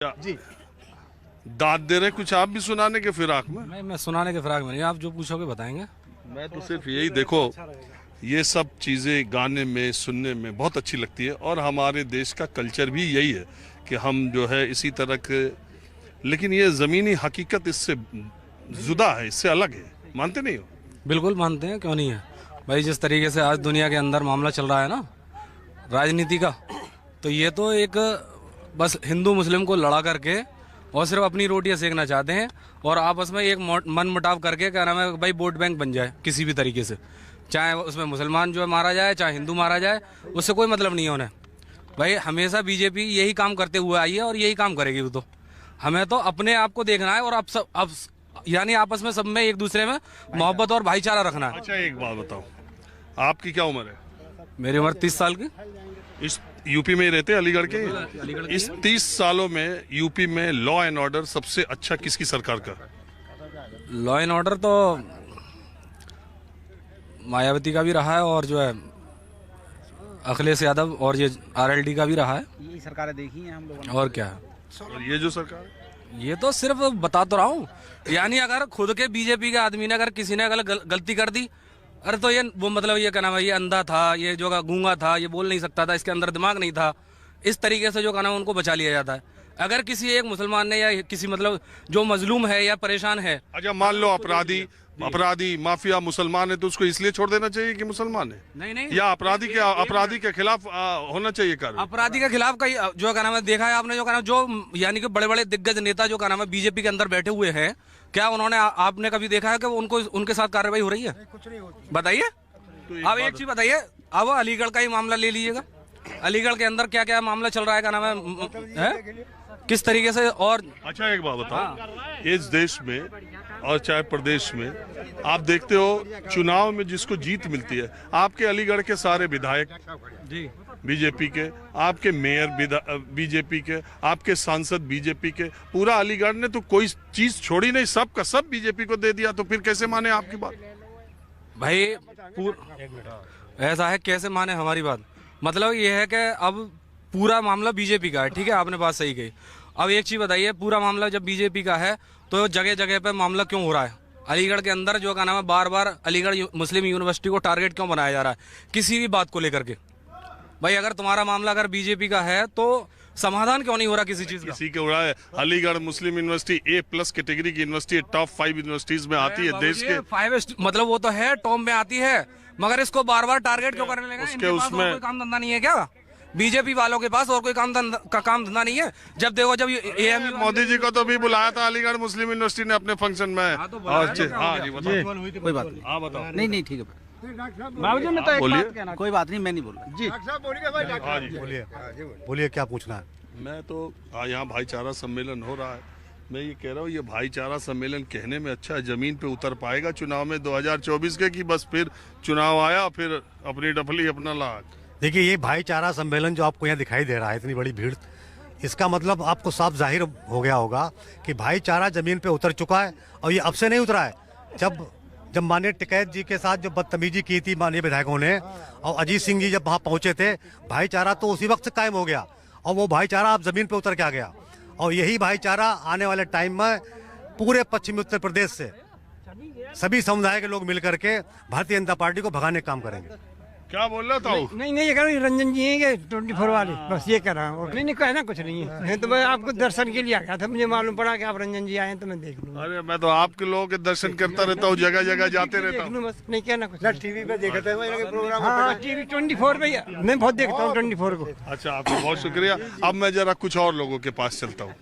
जी दाद दे रहे कुछ आप भी सुनाने के फिराक में। मैं सुनाने के फिराक में नहीं, आप जो पूछोगे बताएंगे। मैं तो सिर्फ यही देखो, ये सब चीज़ें गाने में सुनने में बहुत अच्छी लगती है और हमारे देश का कल्चर भी यही है कि हम जो है इसी तरह के, लेकिन ये ज़मीनी हकीकत इससे जुदा है, इससे अलग है। मानते नहीं हो? बिल्कुल मानते हैं, क्यों नहीं है भाई। जिस तरीके से आज दुनिया के अंदर मामला चल रहा है ना राजनीति का, तो ये तो एक बस हिंदू मुस्लिम को लड़ा करके और सिर्फ अपनी रोटियां सेकना चाहते हैं और आपस में एक मन मुटाव करके क्या नाम है भाई, वोट बैंक बन जाए किसी भी तरीके से, चाहे उसमें मुसलमान जो है मारा जाए चाहे हिंदू मारा जाए, उससे कोई मतलब नहीं है उन्हें। भाई हमेशा बीजेपी यही काम करते हुए आई है और यही काम करेगी वो। तो हमें तो अपने आप को देखना है और अब यानी आपस में सब में एक दूसरे में मोहब्बत और भाईचारा रखना है। अच्छा एक बात बताओ, आपकी क्या उम्र है? मेरी उम्र 30 साल की। इस यूपी में ही रहते अलीगढ़ के? इस 30 सालों में यूपी में लॉ एंड ऑर्डर सबसे अच्छा किसकी सरकार का? लॉ एंड ऑर्डर तो मायावती का भी रहा है और जो है अखिलेश यादव और ये आरएलडी का भी रहा है। यही सरकारें देखी हैं हम लोगों ने। और क्या है, और ये जो सरकार है? ये तो सिर्फ बता तो रहा हूँ। यानी अगर खुद के बीजेपी के आदमी ने अगर किसी ने अगर गलती कर दी, अरे तो ये वो मतलब ये क्या नाम है, ये अंधा था, ये जो गूंगा था, ये बोल नहीं सकता था, इसके अंदर दिमाग नहीं था, इस तरीके से जो क्या नाम उनको बचा लिया जाता है। अगर किसी एक मुसलमान ने या किसी मतलब जो मजलूम है या परेशान है, अच्छा मान लो अपराधी माफिया मुसलमान है तो उसको इसलिए छोड़ देना चाहिए कि मुसलमान है? नहीं या अपराधी के खिलाफ होना चाहिए कार्य? अपराधी के खिलाफ कई जो क्या नाम है देखा है आपने, जो क्या नाम जो यानी कि बड़े बड़े दिग्गज नेता जो क्या नाम है बीजेपी के अंदर बैठे हुए हैं, क्या उन्होंने आपने कभी देखा है कि उनको उनके साथ कार्रवाई हो रही है? कुछ नहीं होती। बताइए। अब एक चीज बताइए, अब अलीगढ़ का ही मामला ले लीजिएगा, अलीगढ़ के अंदर क्या क्या मामला चल रहा है, क्या नाम है किस तरीके से। और अच्छा एक बात बताओ, इस देश में और चाहे प्रदेश में आप देखते हो चुनाव में जिसको जीत मिलती है, आपके अलीगढ़ के सारे विधायक जी बीजेपी के, आपके मेयर बीजेपी के, आपके सांसद बीजेपी के, पूरा अलीगढ़ ने तो कोई चीज छोड़ी नहीं, सब का सब बीजेपी को दे दिया, तो फिर कैसे माने आपकी बात? भाई ऐसा है, कैसे माने हमारी बात? मतलब ये है कि अब पूरा मामला बीजेपी का है, ठीक है, आपने बात सही कही। अब एक चीज बताइए, पूरा मामला जब बीजेपी का है तो जगह जगह पे मामला क्यों हो रहा है? अलीगढ़ के अंदर जो का नाम है बार बार अलीगढ़ मुस्लिम यूनिवर्सिटी को टारगेट क्यों बनाया जा रहा है किसी भी बात को लेकर के? भाई अगर तुम्हारा मामला अगर बीजेपी का है तो समाधान क्यों नहीं हो रहा किसी चीज का? किसी के उड़ा है। अलीगढ़ मुस्लिम यूनिवर्सिटी A+ कैटेगरी की यूनिवर्सिटी, टॉप 5 यूनिवर्सिटीज में आती है देश के। 5 मतलब वो तो है, टॉप में आती है, मगर इसको बार बार टारगेट क्यों करने लगे? उसके उसमें कोई काम धंधा नहीं है क्या? बीजेपी वालों के पास और कोई काम धंधा नहीं है? जब देखो जब AMU मोदी जी को तो भी बुलाया था अलीगढ़ मुस्लिम यूनिवर्सिटी ने अपने फंक्शन में। हाँ तो हाँ जी बताओ। कोई बात नहीं। हाँ बताओ। नहीं ठीक है बाबूजी, मैं तो एक बात कहना, कोई बात नहीं, मैं नहीं बोल रहा जी। हाँ जी बोलिए क्या पूछना है? मैं तो यहाँ भाईचारा सम्मेलन हो रहा है, मैं ये कह रहा हूँ ये भाईचारा सम्मेलन कहने में अच्छा है, जमीन पे उतर पाएगा चुनाव में 2024 के, कि बस फिर चुनाव आया फिर अपनी डफली अपना लाग? देखिए ये भाईचारा सम्मेलन जो आपको यहाँ दिखाई दे रहा है, इतनी बड़ी भीड़, इसका मतलब आपको साफ जाहिर हो गया होगा कि भाईचारा जमीन पे उतर चुका है। और ये अब से नहीं उतरा है, जब माननीय टिकैत जी के साथ जो बदतमीजी की थी माननीय विधायकों ने और अजीत सिंह जी जब वहाँ पहुँचे थे, भाईचारा तो उसी वक्त से कायम हो गया और वो भाईचारा अब जमीन पे उतर के आ गया। और यही भाईचारा आने वाले टाइम में पूरे पश्चिमी उत्तर प्रदेश से सभी समुदाय के लोग मिलकर के भारतीय जनता पार्टी को भगाने का काम करेंगे। क्या बोल रहा था? नहीं ये कह रहा हूँ रंजन जी हैं 24 वाले, बस ये कह रहा हूँ। नहीं कहना कुछ नहीं है, तो मैं आपको दर्शन के लिए आ गया था, मुझे मालूम पड़ा कि आप रंजन जी आए हैं तो मैं देख लूँ। अरे मैं तो आपके लोगों के दर्शन करता रहता हूँ, जगह जगह जाते रहता हूँ। बस नहीं कहना कुछ। टीवी पे देखा था प्रोग्राम। हाँ TV 24 पे मैं बहुत देखता हूँ 24 को। अच्छा आपका बहुत शुक्रिया। अब मैं जरा कुछ और लोगों के पास चलता हूँ।